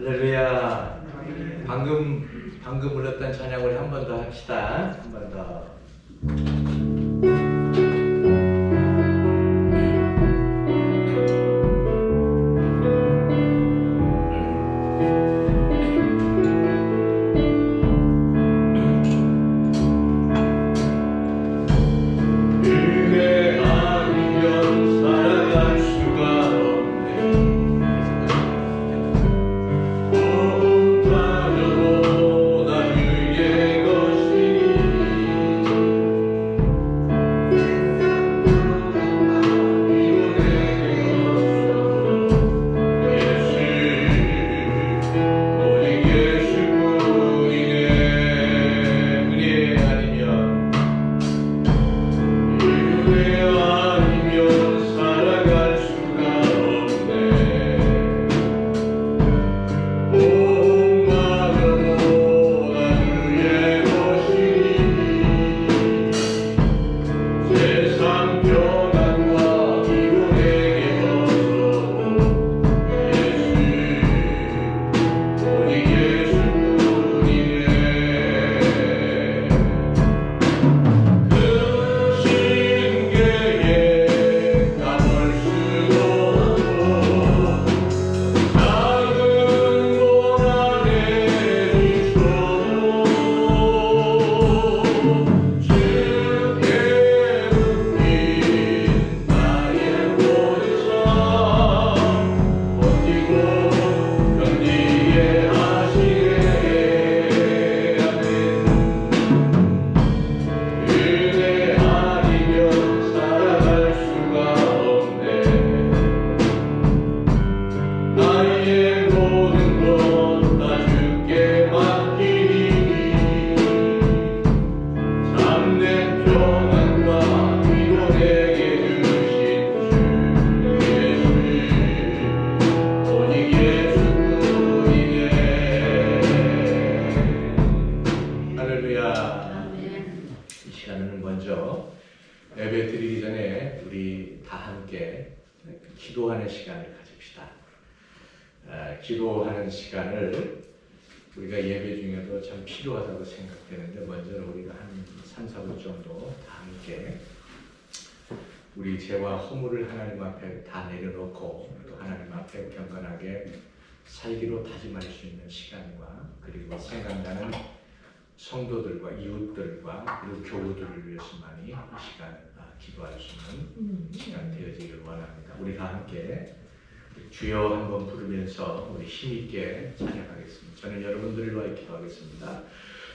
할렐루야. 방금 불렀던 찬양 우리 한 번 더 합시다. 한 번 더. 예배 드리기 전에 우리 다 함께 기도하는 시간을 가집시다. 기도하는 시간을 우리가 예배 중에도 참 필요하다고 생각되는데, 먼저 우리가 한 3, 4분 정도 다 함께 우리 죄와 허물을 하나님 앞에 다 내려놓고 또 하나님 앞에 경건하게 살기로 다짐할 수 있는 시간과, 그리고 생각나는 성도들과 이웃들과 그리고 교우들을 위해서 많이 이 시간 기도할 수 있는 시간 되어지기를 원합니다. 우리 다 함께 주여 한번 부르면서 우리 힘있게 찬양하겠습니다. 저는 여러분들을 위해 기도하겠습니다.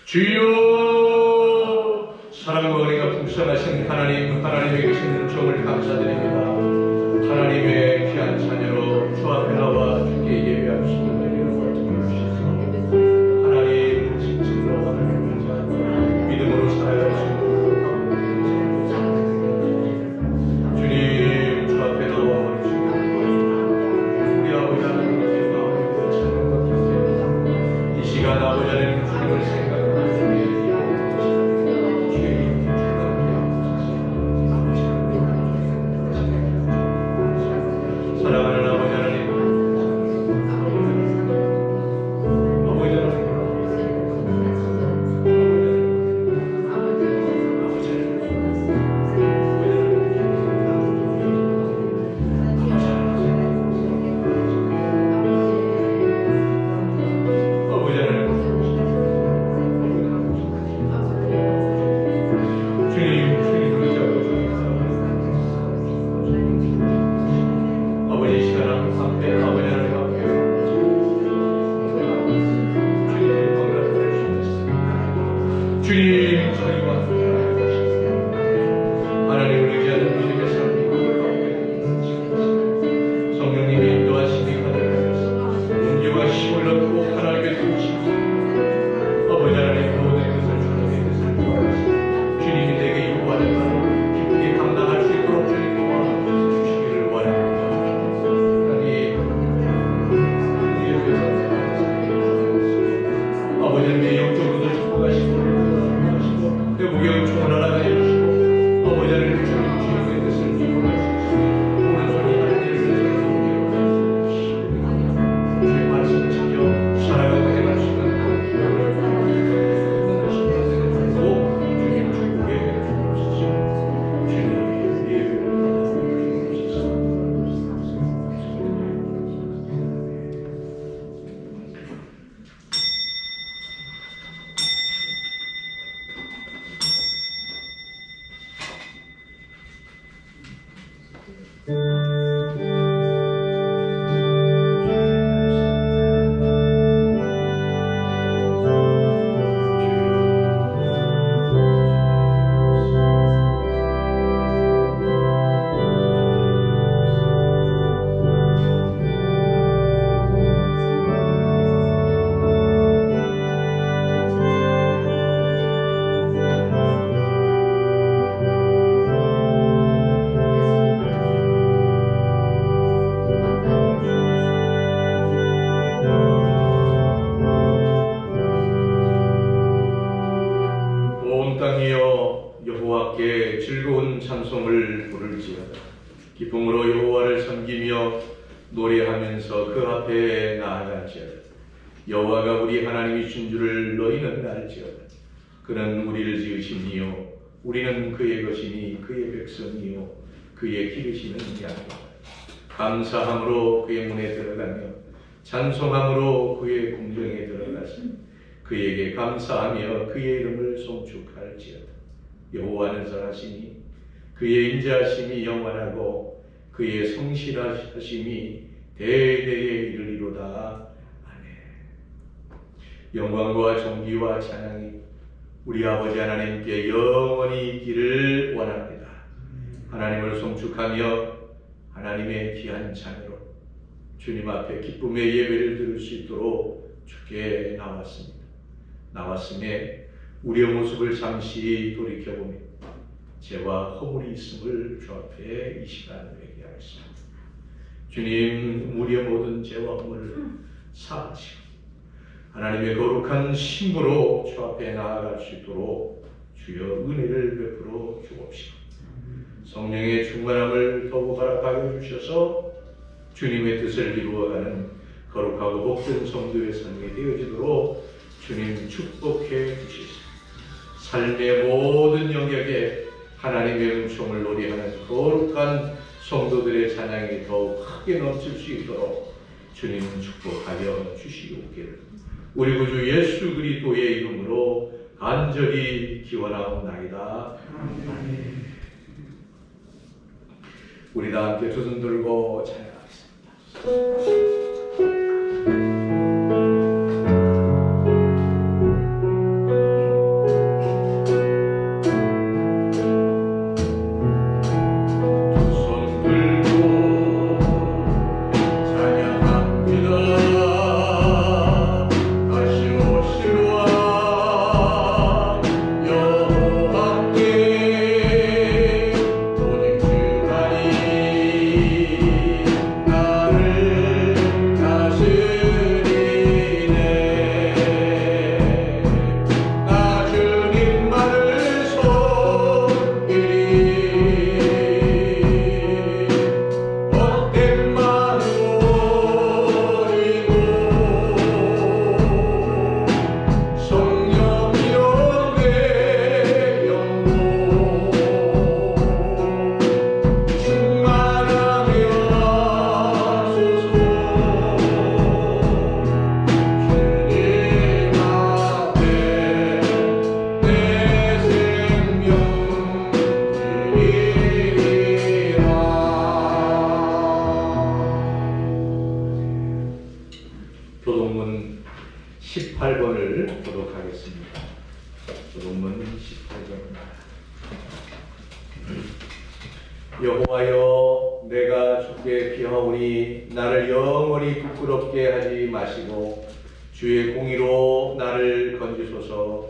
주여, 사랑과 은혜가 풍성하신 하나님에게 계신 은총을 감사드립니다. 하나님의 귀한 자녀로 주 앞에 나와 주께 예배할 수 있는 은혜를 주시옵소서. 하나님 진실로 믿음으로 살아갈 수 있는 주님, 주 앞에 나와 우리 아버지 하나님께 이 시간 아버지 하나님 주님을 생각하며 사랑하는 아버지 하나님, 기쁨으로 여호와를 섬기며 노래하면서 그 앞에 나아갈지어다. 여호와가 우리 하나님이신 줄을 너희는 알지어다. 그는 우리를 지으시니요 우리는 그의 것이니 그의 백성이요 그의 기르시는 양이다. 감사함으로 그의 문에 들어가며 찬송함으로 그의 궁정에 들어가서 그에게 감사하며 그의 이름을 송축할지어다. 여호와는 선하시니 그의 인자하심이 영원하고 그의 성실하심이 대대에 이르리로다. 아멘. 영광과 존귀와 찬양이 우리 아버지 하나님께 영원히 있기를 원합니다. 하나님을 송축하며 하나님의 귀한 자녀로 주님 앞에 기쁨의 예배를 드릴 수 있도록 주께 나왔음에 우리의 모습을 잠시 돌이켜보며 죄와 허물이 있음을 주 앞에 이 시간 회개하겠습니다. 주님, 우리의 모든 죄와 허물을 사하시고 하나님의 거룩한 신부로 주 앞에 나아갈 수 있도록 주여 은혜를 베풀어 주옵시고 성령의 충만함을 더욱 허락하여 주셔서 주님의 뜻을 이루어가는 거룩하고 복된 성도의 삶이 되어지도록 주님 축복해 주시옵소서. 삶의 모든 영역에 하나님의 은총을 노래하는 거룩한 성도들의 찬양이 더욱 크게 넘칠 수 있도록 주님 축복하여 주시옵기를 우리 구주 예수 그리스도의 이름으로 간절히 기원하옵나이다. 아멘. 우리 다 함께 두 손 들고 찬양하겠습니다. 교동문 18번을 교독하겠습니다. 교동문 18번입니다. 여호와여, 내가 주께 피하오니 나를 영원히 부끄럽게 하지 마시고 주의 공의로 나를 건지소서.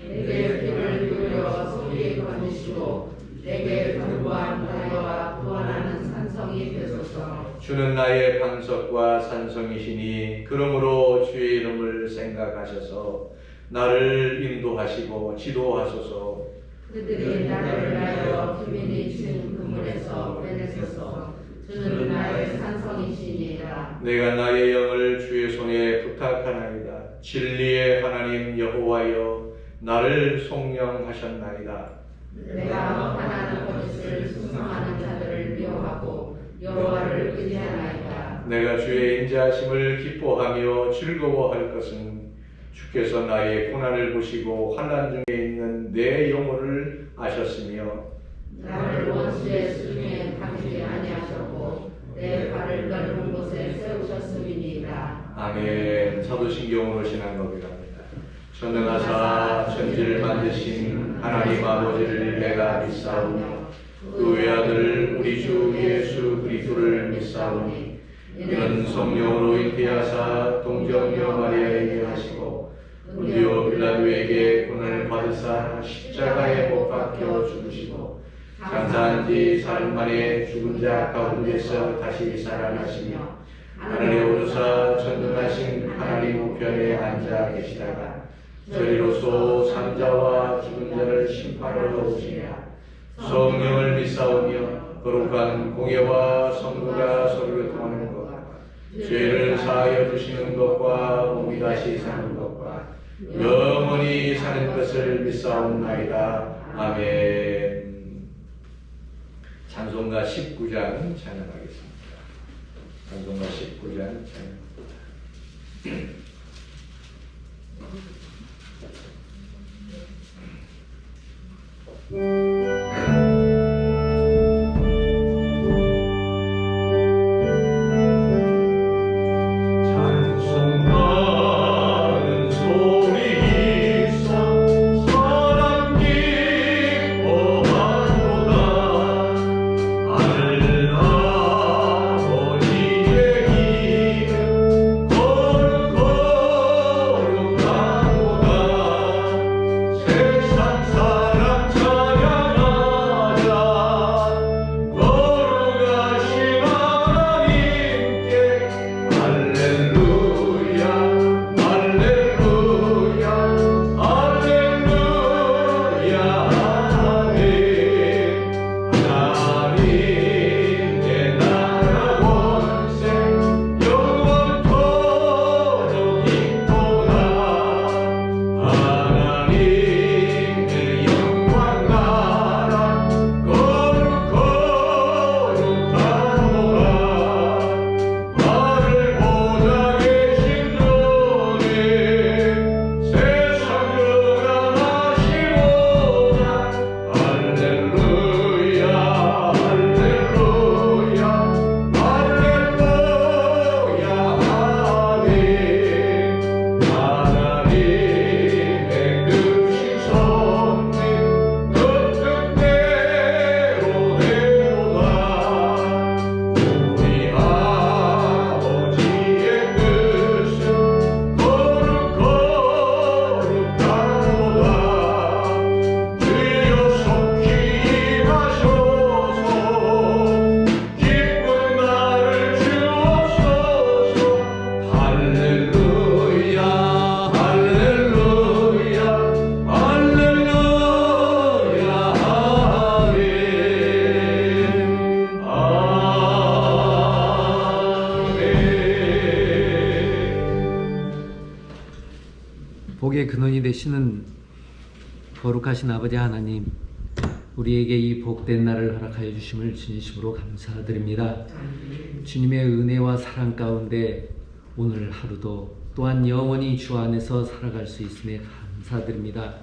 내게 귀를 기울여 소리에 건지시고 내게 견고한 다리와 구원하는 산성이 되소서. 주는 나의 반석과 산성이시니 그러므로 주의 이름을 생각하셔서 나를 인도하시고 지도하소서. 그들이 나를 위하여 기민이 준 그물에서 빼내소서. 주는 나의 산성이시니라. 내가 나의 영을 주의 손에 부탁하나이다. 진리의 하나님 여호와여, 나를 속량하셨나이다. 내가 화나는 거짓을 충성하는 자들을 미워하고 여호와를 의지하나이다. 내가 주의 인자하심을 기뻐하며 즐거워할 것은 주께서 나의 고난을 보시고 환난 중에 있는 내 영혼을 아셨으며 나를 원수의 수중에 당기지 아니하셨고 내 발을 넓은 곳에 세우셨음이니이다. 아멘. 사도신경으로 신앙 고백합니다. 전능하사 천지를 만드신 하나님 아버지를 내가 믿사오며 그 외아들 우리 주 예수 그리스도를 믿사오니 이는 성령으로 잉태하사 동정녀 마리아에게 하시고 본디오 빌라도에게 고난을 받으사 십자가에 못 박혀 죽으시고 장사한 지 사흘 만에 죽은 자 가운데서 다시 살아나시며 하늘에 오르사 전능하신 하나님 우편에 앉아 계시다가 저리로서 산자와 죽은 자를 심판하러 오시랴. 성령을 믿사오며 거룩한 공예와 성도가 서로 교통하는 것, 죄를 사하여 주시는 것과 몸이 다시 사는 것과 영원히 사는 것을 믿사옵나이다. 아멘. 찬송가 19장 찬양하겠습니다. 찬송가 19장 찬양합니다. 복의 근원이 되시는 거룩하신 아버지 하나님, 우리에게 이 복된 날을 허락하여 주심을 진심으로 감사드립니다. 주님의 은혜와 사랑 가운데 오늘 하루도 또한 영원히 주 안에서 살아갈 수 있음에 감사드립니다.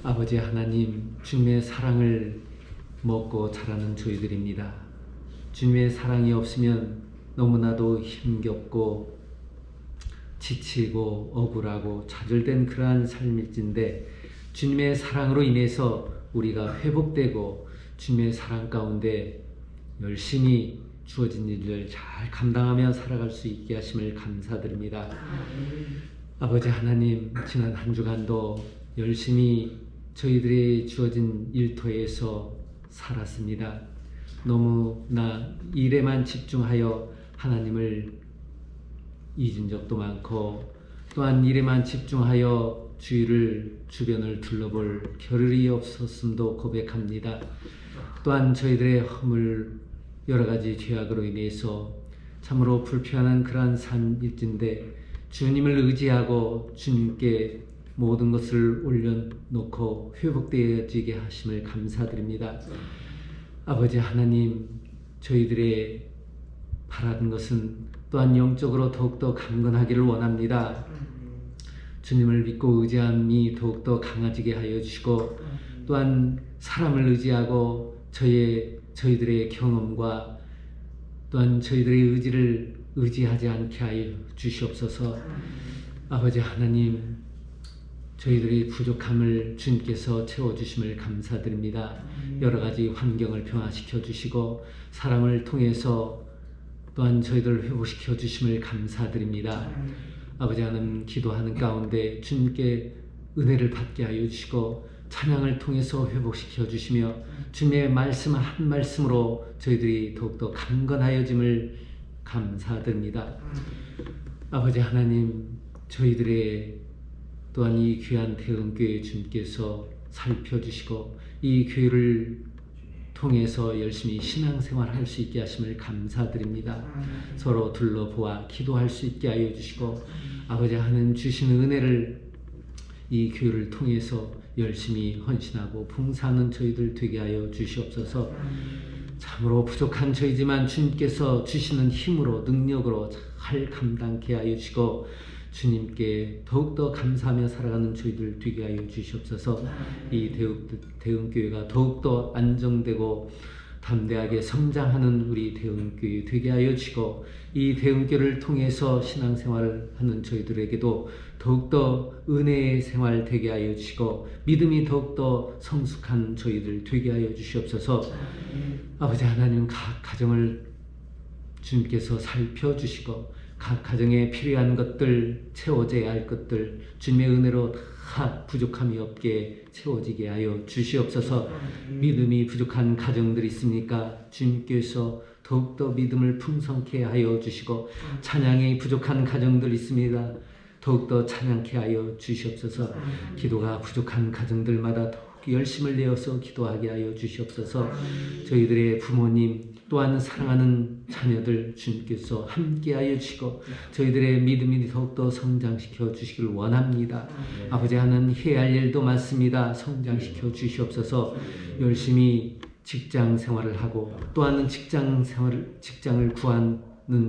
아버지 하나님, 주님의 사랑을 먹고 자라는 저희들입니다. 주님의 사랑이 없으면 너무나도 힘겹고 지치고 억울하고 좌절된 그러한 삶일진데, 주님의 사랑으로 인해서 우리가 회복되고 주님의 사랑 가운데 열심히 주어진 일을 잘 감당하며 살아갈 수 있게 하심을 감사드립니다. 아버지 하나님, 지난 한 주간도 열심히 저희들의 주어진 일터에서 살았습니다. 너무나 일에만 집중하여 하나님을 잊은 적도 많고, 또한 일에만 집중하여 주변을 둘러볼 겨를이 없었음도 고백합니다. 또한 저희들의 허물, 여러 가지 죄악으로 인해서 참으로 불편한 그러한 삶일진데, 주님을 의지하고 주님께 모든 것을 올려놓고 회복되어지게 하심을 감사드립니다. 아버지 하나님, 저희들의 바라는 것은 또한 영적으로 더욱더 강건하기를 원합니다. 주님을 믿고 의지함이 더욱더 강해지게 하여 주시고, 또한 사람을 의지하고 저희들의 경험과 또한 저희들의 의지를 의지하지 않게 하여 주시옵소서. 아버지 하나님, 저희들의 부족함을 주님께서 채워주심을 감사드립니다. 여러 가지 환경을 변화시켜 주시고 사랑을 통해서 또한 저희들을 회복시켜 주심을 감사드립니다. 아버지 하나님, 기도하는 가운데 주님께 은혜를 받게 하여 주시고 찬양을 통해서 회복시켜 주시며 주님의 말씀 한 말씀으로 저희들이 더욱더 강건하여짐을 감사드립니다. 아버지 하나님, 저희들의 또한 이 귀한 대흥교회 주님께서 살펴주시고 이 교회를 통해서 열심히 신앙생활 할 수 있게 하심을 감사드립니다. 서로 둘러보아 기도할 수 있게 하여 주시고 아버지 하나님 주시는 은혜를 이 교회를 통해서 열심히 헌신하고 봉사하는 저희들 되게 하여 주시옵소서. 참으로 부족한 저희지만 주님께서 주시는 힘으로 능력으로 잘 감당케 하여 주시고 주님께 더욱더 감사하며 살아가는 저희들 되게 하여 주시옵소서. 이 대흥교회가 더욱더 안정되고 담대하게 성장하는 우리 대흥교회 되게 하여 주시고 이 대흥교회를 통해서 신앙생활을 하는 저희들에게도 더욱더 은혜의 생활 되게 하여 주시고 믿음이 더욱더 성숙한 저희들 되게 하여 주시옵소서. 아버지 하나님 각 가정을 주님께서 살펴주시고 각 가정에 필요한 것들 채워져야 할 것들 주님의 은혜로 다 부족함이 없게 채워지게 하여 주시옵소서. 믿음이 부족한 가정들이 있습니까? 주님께서 더욱더 믿음을 풍성케 하여 주시고 찬양이 부족한 가정들 있습니다. 더욱더 찬양케 하여 주시옵소서. 기도가 부족한 가정들마다 더욱 열심을 내어서 기도하게 하여 주시옵소서. 저희들의 부모님 또한 사랑하는 자녀들 주님께서 함께하여 주시고 저희들의 믿음이 더욱더 성장시켜 주시길 원합니다. 아버지 하나님 해야 할 일도 많습니다. 성장시켜 주시옵소서. 열심히 직장 생활을 하고 또한 직장을 구하는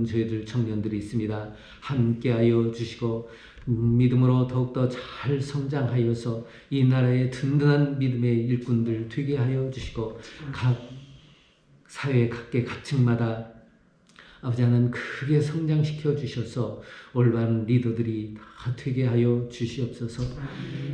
저희들 청년들이 있습니다. 함께하여 주시고 믿음으로 더욱더 잘 성장하여서 이 나라의 든든한 믿음의 일꾼들 되게 하여 주시고 각 사회 각계각층마다 아버지 하나님 크게 성장시켜 주셔서 올바른 리더들이 다 되게 하여 주시옵소서.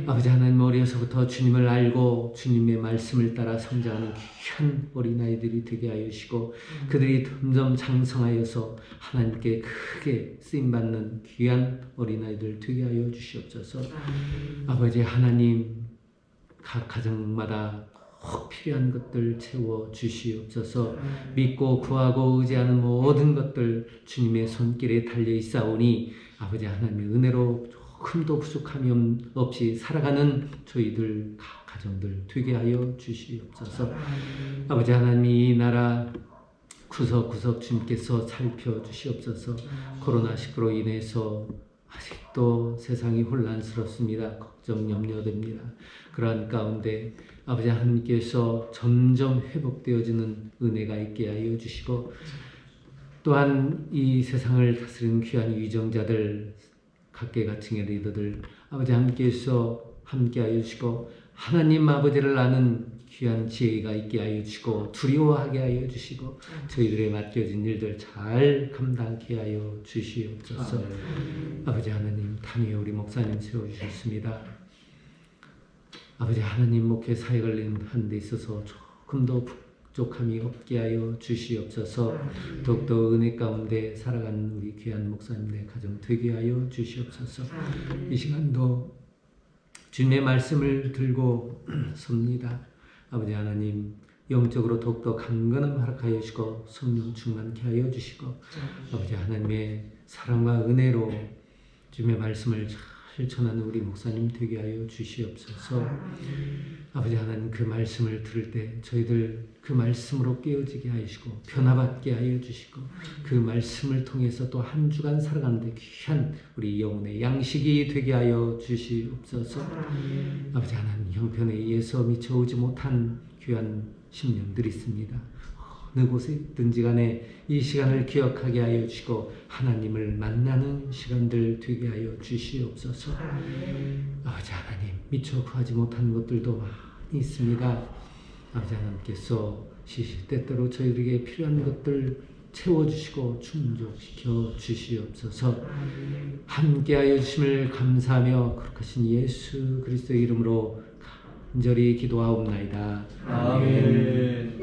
아버지 하나님 어려서부터 주님을 알고 주님의 말씀을 따라 성장하는 귀한 어린아이들이 되게 하여 주시고 그들이 점점 장성하여서 하나님께 크게 쓰임받는 귀한 어린아이들 되게 하여 주시옵소서. 아버지 하나님 각 가정마다 꼭 필요한 것들 채워 주시옵소서. 믿고 구하고 의지하는 모든 것들 주님의 손길에 달려 있사오니 아버지 하나님의 은혜로 조금도 부족함이 없이 살아가는 저희들 각 가정들 되게 하여 주시옵소서. 아버지 하나님 이 나라 구석구석 주님께서 살펴주시옵소서. 코로나19로 인해서 아직도 세상이 혼란스럽습니다. 걱정 염려됩니다. 그러한 가운데 아버지 하나님께서 점점 회복되어지는 은혜가 있게 하여 주시고 또한 이 세상을 다스리는 귀한 위정자들 각계각층의 리더들 아버지 하나님께서 함께 하여 주시고 하나님 아버지를 아는 귀한 지혜가 있게 하여 주시고 두려워하게 하여 주시고 저희들의 맡겨진 일들 잘 감당케 하여 주시옵소서. 아버지 하나님 담에 우리 목사님 세워주셨습니다. 아버지 하나님 목회 사역을 하는 데 있어서 조금 더 부족함이 없게 하여 주시옵소서. 더욱더 은혜 가운데 살아가는 우리 귀한 목사님의 가정 되게 하여 주시옵소서. 이 시간도 주님의 말씀을 들고 섭니다. 아버지 하나님 영적으로 더욱더 강건함 허락하여 주시고 성령 충만케 하여 주시고 아버지 하나님의 사랑과 은혜로 주님의 말씀을 실천하는 우리 목사님 되게 하여 주시옵소서. 아버지 하나님 그 말씀을 들을 때 저희들 그 말씀으로 깨어지게 하시고 변화받게 하여 주시고 그 말씀을 통해서 또 한 주간 살아가는데 귀한 우리 영혼의 양식이 되게 하여 주시옵소서. 아버지 하나님 형편에 의해서 미쳐오지 못한 귀한 심령들이 있습니다. 어느 곳에 있든지 간에 이 시간을 기억하게 하여 주시고 하나님을 만나는 시간들 되게 하여 주시옵소서. 아버지 하나님 미처 구하지 못한 것들도 많이 있습니다. 아버지 하나님께서 시시때때로 저희들에게 필요한 것들 채워주시고 충족시켜 주시옵소서. 함께하여 주심을 감사하며 거룩하신 예수 그리스도의 이름으로 간절히 기도하옵나이다. 아멘.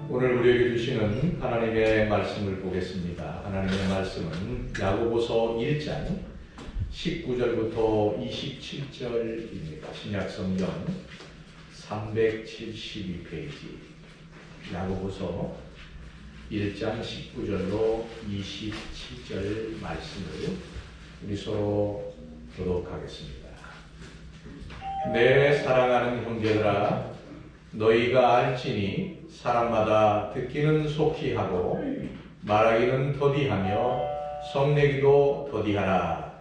오늘 우리에게 주시는 우리는 하나님의 말씀을 보겠습니다. 하나님의 말씀은 야고보서 1장 19절부터 27절입니다. 신약성경 372페이지 야고보서 1장 19절로 27절 말씀을 우리 서로 교독하겠습니다. 내 사랑하는 형제들아, 너희가 알지니 사람마다 듣기는 속히 하고 말하기는 더디하며 성내기도 더디하라.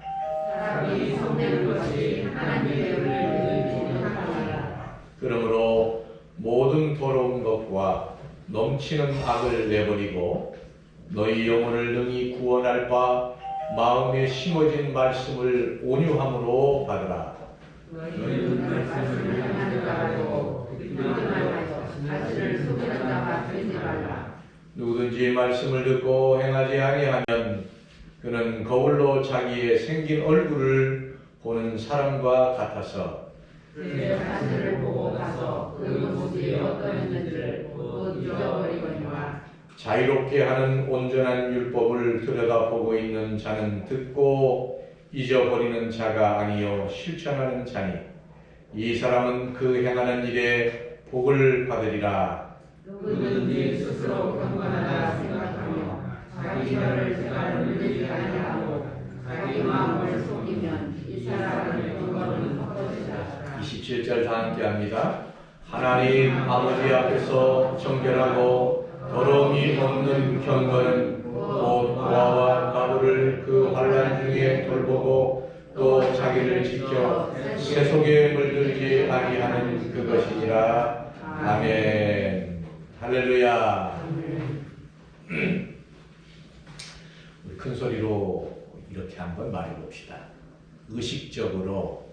사람이 성내는 것이 하나님의 은혜를 주는 하나라. 그러므로 모든 더러운 것과 넘치는 악을 내버리고 너희 영혼을 능히 구원할 바 마음에 심어진 말씀을 온유함으로 받으라. 너희는 말씀을 향하지 말고 듣기만 하여 자신을 속이는 자가 되지 말라. 누구든지 말씀을 듣고 행하지 아니하면 그는 거울로 자기의 생긴 얼굴을 보는 사람과 같아서 내 자신을 보고 가서 그 모습이 어떠했는지를 곧 잊어버리거니와 자유롭게 하는 온전한 율법을 들여다보고 있는 자는 듣고 잊어버리는 자가 아니요 실천하는 자니 이 사람은 그 행하는 일에 복을 받으리라. 누구든지 스스로 경건하다 생각하며 자기 혀를 제가 물리지 아니하고 자기 마음을 속이면 이 사람의 경건은 헛것이다. 27절 다 함께 합니다. 하나님 아버지 앞에서 정결하고 더러움이 없는 경건은 곧 고아와 가부를 그 환난 중에 돌보고 또 자기를 지켜 세속에 물들지 아니하는 그것이니라. 아멘. 할렐루야. 우리 큰 소리로 이렇게 한번 말해봅시다. 의식적으로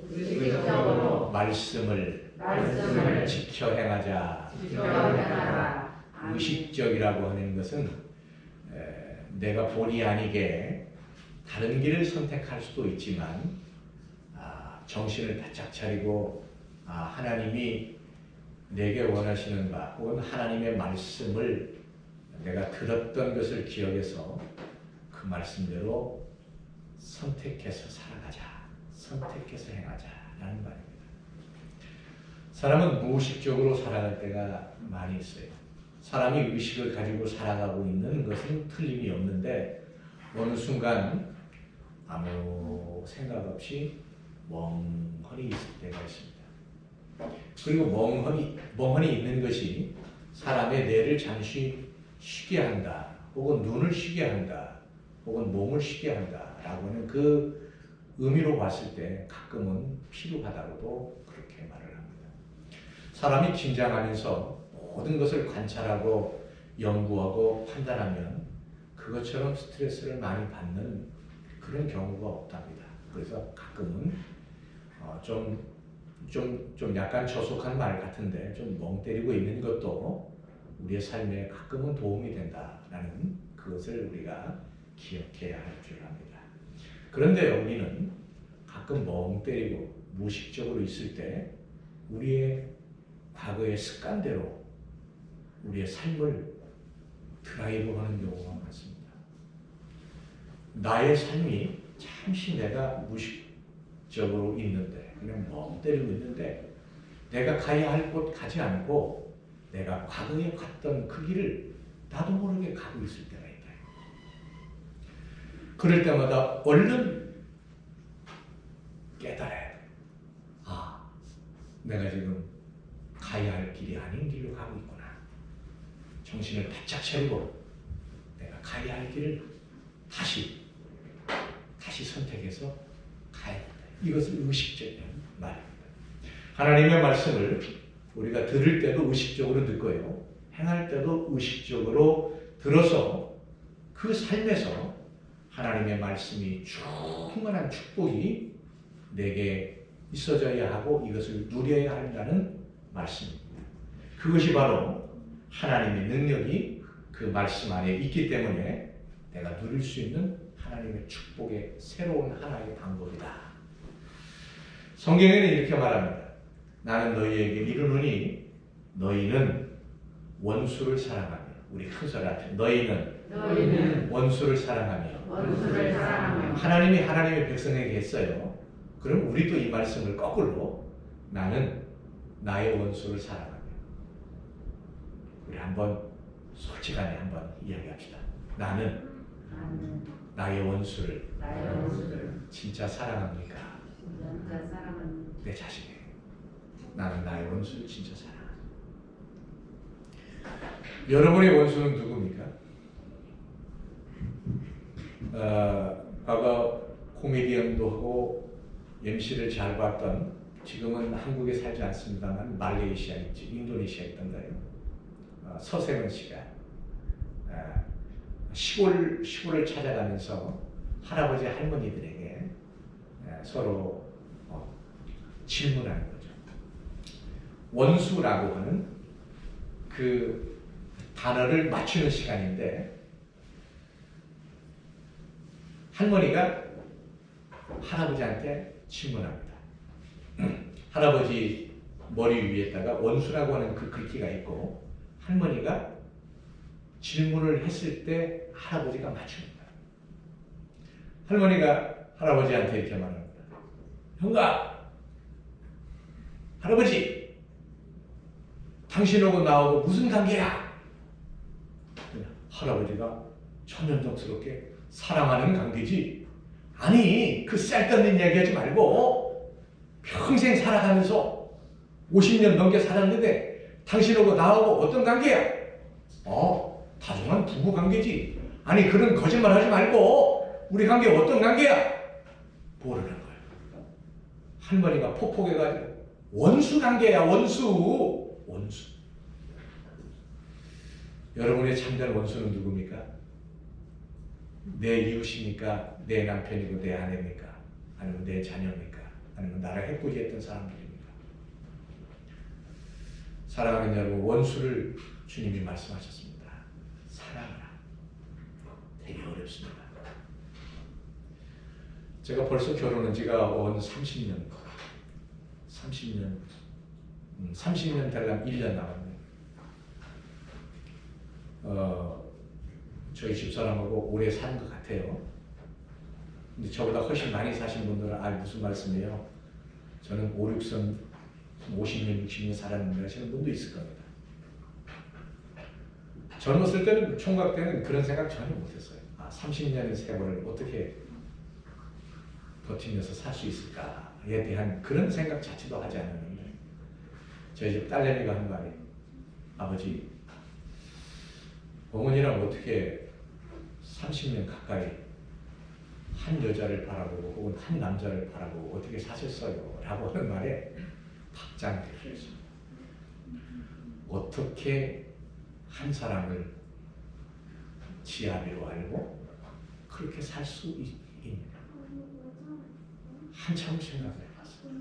말씀을 지켜 행하자. 의식적이라고 하는 것은 내가 본의 아니게 다른 길을 선택할 수도 있지만 정신을 바짝 차리고 하나님이 내게 원하시는 바 혹은 하나님의 말씀을 내가 들었던 것을 기억해서 그 말씀대로 선택해서 살아가자, 선택해서 행하자라는 말입니다. 사람은 무의식적으로 살아갈 때가 많이 있어요. 사람이 의식을 가지고 살아가고 있는 것은 틀림이 없는데 어느 순간 아무 생각 없이 멍하니 있을 때가 있습니다. 그리고 멍하니 있는 것이 사람의 뇌를 잠시 쉬게 한다, 혹은 눈을 쉬게 한다, 혹은 몸을 쉬게 한다 라고 하는 그 의미로 봤을 때 가끔은 필요하다고도 그렇게 말을 합니다. 사람이 긴장하면서 모든 것을 관찰하고 연구하고 판단하면 그것처럼 스트레스를 많이 받는 그런 경우가 없답니다. 그래서 가끔은 좀 약간 저속한 말 같은데 좀 멍 때리고 있는 것도 우리의 삶에 가끔은 도움이 된다라는 그것을 우리가 기억해야 할 줄 압니다. 그런데 우리는 가끔 멍 때리고 무의식적으로 있을 때 우리의 과거의 습관대로 우리의 삶을 드라이브하는 경우가 많습니다. 나의 삶이 잠시 내가 무의식적으로 있는데 그냥 멍 때리고 있는데 내가 가야 할 곳 가지 않고 내가 과거에 갔던 그 길을 나도 모르게 가고 있을 때가 있다. 그럴 때마다 얼른 깨달아야 돼. 내가 지금 가야 할 길이 아닌 길로 가고 있구나. 정신을 바짝 차리고 내가 가야 할 길을 다시 선택해서 가야 된다. 이것을 의식적인 말입니다. 하나님의 말씀을 우리가 들을 때도 의식적으로 듣고요. 행할 때도 의식적으로 들어서 그 삶에서 하나님의 말씀이 충만한 축복이 내게 있어져야 하고 이것을 누려야 한다는 말씀입니다. 그것이 바로 하나님의 능력이 그 말씀 안에 있기 때문에 내가 누릴 수 있는 하나님의 축복의 새로운 하나의 방법이다. 성경에는 이렇게 말합니다. 나는 너희에게 이르노니 너희는 원수를 사랑하며 우리 큰소리 앞에 너희는 너희는 원수를 사랑하며 원수를 사랑하며 하나님이 하나님의 백성에게 했어요. 그럼 우리도 이 말씀을 거꾸로 나는 나의 원수를 사랑하며 우리 한번 솔직하게 한번 이야기합시다. 나는 나는 나의 원수를 나의 원수를 진짜 사랑합니까? 진짜 사랑하는 내 자신에게. 나는 나의 원수를 진짜 사랑합니다. 여러분의 원수는 누굽니까? 과거 코미디언도 하고 MC를 잘 봤던, 지금은 한국에 살지 않습니다만 말레이시아 있지, 인도네시아 있던가요? 서세원 씨가 시골을 찾아가면서 할아버지 할머니들에게 서로 질문하는 거죠. 원수라고 하는 그 단어를 맞추는 시간인데, 할머니가 할아버지한테 질문합니다. 할아버지 머리 위에다가 원수라고 하는 그 글귀가 있고, 할머니가 질문을 했을 때 할아버지가 맞춥니다. 할머니가 할아버지한테 이렇게 말합니다. 형가, 할아버지, 당신하고 나하고 무슨 관계야? 할아버지가 천연덕스럽게 사랑하는 관계지. 아니, 그 쌀떡는 얘기하지 말고 평생 살아가면서 50년 넘게 살았는데 당신하고 나하고 어떤 관계야? 다정한 부부 관계지. 아니, 그런 거짓말 하지 말고 우리 관계 어떤 관계야? 모르는 거야. 할머니가 폭폭해가지고 원수 관계야, 원수. 여러분의 참된 원수는 누굽니까? 내 이웃입니까? 내 남편이고 내 아내입니까? 아니면 내 자녀입니까? 아니면 나를 해코지했던 사람들입니까? 사랑하는 여러분, 원수를 주님이 말씀하셨습니다. 사랑하라. 되게 어렵습니다. 제가 벌써 결혼한 지가 30년 되려면 1년 남았네요. 저희 집사람하고 오래 사는 것 같아요. 근데 저보다 훨씬 많이 사신 분들은 무슨 말씀이에요? 저는 50년, 60년 살았는데 하시는 분도 있을 겁니다. 젊었을 때는, 총각 때는 그런 생각 전혀 못했어요. 30년의 세월을 어떻게 버티면서 살 수 있을까에 대한 그런 생각 자체도 하지 않았는데, 저희 집 딸내미가 한 말이, 아버지, 어머니랑 어떻게 30년 가까이 한 여자를 바라보고 혹은 한 남자를 바라보고 어떻게 사셨어요? 라고 하는 말에 박장대소를 했습니다. 어떻게 한 사람을 지아비로 알고 그렇게 살 수 있느냐. 한참 생각을 해봤어요.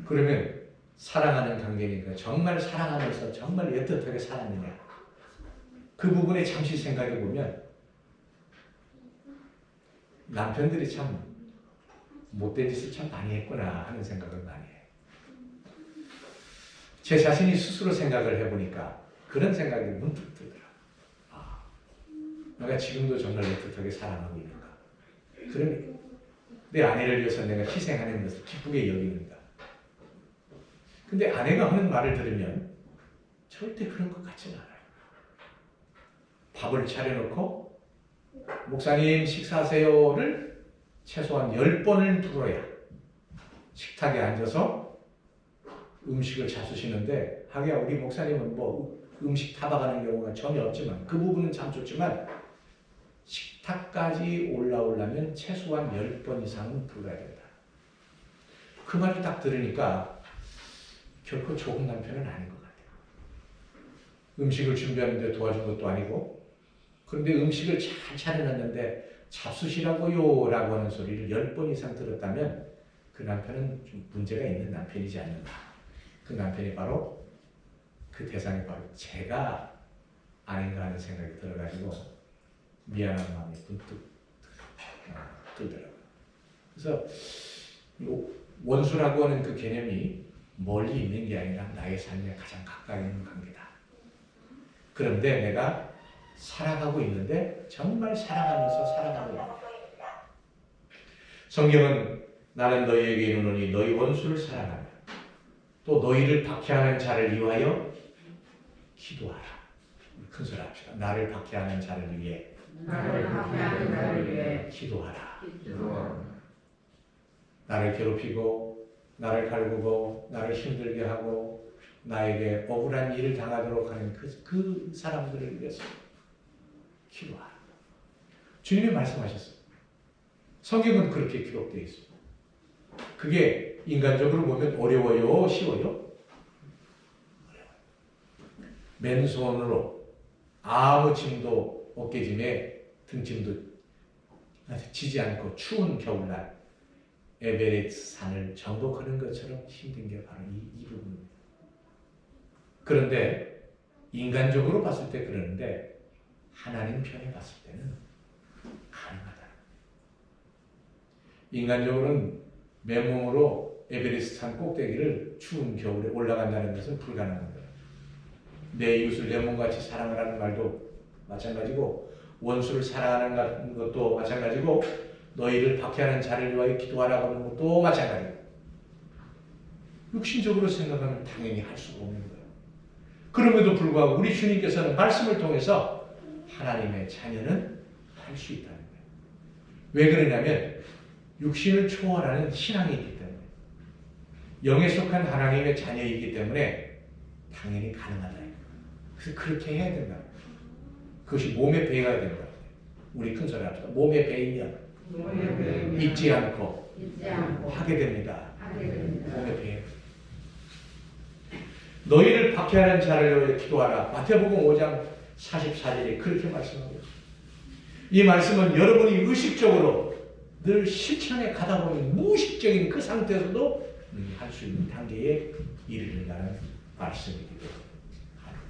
그러면 사랑하는 관계니까 정말 사랑하면서 정말 애틋하게 살았느냐. 그 부분에 잠시 생각해 보면 남편들이 참 못된 짓을 참 많이 했구나 하는 생각을 많이 해요. 제 자신이 스스로 생각을 해보니까 그런 생각이 문득 들더라고요. 내가 지금도 정말 애틋하게 사랑하고 있는가? 그러면 내 아내를 위해서 내가 희생하는 것을 기쁘게 여기는가? 근데 아내가 하는 말을 들으면 절대 그런 것 같지는 않아요. 밥을 차려놓고 목사님 식사하세요를 최소한 10번을 들어야 식탁에 앉아서 음식을 잡수시는데, 하기야 우리 목사님은 뭐 음식 타박하는 경우가 전혀 없지만 그 부분은 참 좋지만 식탁까지 올라오려면 최소한 10번 이상은 불러야 된다. 그 말을 딱 들으니까 결코 좋은 남편은 아닌 것 같아요. 음식을 준비하는데 도와준 것도 아니고, 그런데 음식을 잘 차려놨는데 잡수시라고요 라고 하는 소리를 10번 이상 들었다면 그 남편은 좀 문제가 있는 남편이지 않는가. 그 남편이 바로, 그 대상이 바로 제가 아닌가 하는 생각이 들어가지고 미안한 마음이 문득 들더라고요. 그래서 원수라고 하는 그 개념이 멀리 있는 게 아니라 나의 삶에 가장 가까이 있는 관계다. 그런데 내가 살아가고 있는데 정말 사랑하면서 살아가고 있다. 성경은 나는 너희에게 이르노니 너희 원수를 사랑하며 또 너희를 박해하는 자를 위하여 기도하라. 큰 소리 합시다. 나를 박해하는 자를 위해 기도하라. 나를 괴롭히고 나를 갈구고 나를 힘들게 하고 나에게 억울한 일을 당하도록 하는 그 사람들을 위해서 기도하라. 주님이 말씀하셨어요. 성경은 그렇게 기록되어 있습니다. 그게 인간적으로 보면 어려워요? 쉬워요? 어려워요. 맨손으로 아무 짐도 어깨짐에 등짐도 지지 않고 추운 겨울날 에베레스트 산을 정복하는 것처럼 힘든 게 바로 이 부분입니다. 그런데 인간적으로 봤을 때 그러는데 하나님 편에 봤을 때는 가능하다. 인간적으로는 맨몸으로 에베레스트 산 꼭대기를 추운 겨울에 올라간다는 것은 불가능한 거예요. 내 이웃을 내 몸같이 사랑을 하는 말도 마찬가지고 원수를 사랑하는 것도 마찬가지고 너희를 박해하는 자를 위하여 기도하라고 하는 것도 마찬가지고 육신적으로 생각하면 당연히 할 수가 없는 거예요. 그럼에도 불구하고 우리 주님께서는 말씀을 통해서 하나님의 자녀는 할 수 있다는 거예요. 왜 그러냐면 육신을 초월하는 신앙이 있기 때문에 영에 속한 하나님의 자녀이기 때문에 당연히 가능하다. 그래서 그렇게 해야 된다. 그것이 몸에 배가 된다. 우리 큰 소리 합시다. 몸에 배이면 잊지 않고 하게 됩니다. 몸에 배. 너희를 박해하는 자를 위해 기도하라. 마태복음 5장 44절에 그렇게 말씀하고 있습니다. 이 말씀은 여러분이 의식적으로 늘 실천에 가다 보면 무의식적인 그 상태에서도 할 수 있는 단계에 이르는다는 말씀이기도 합니다.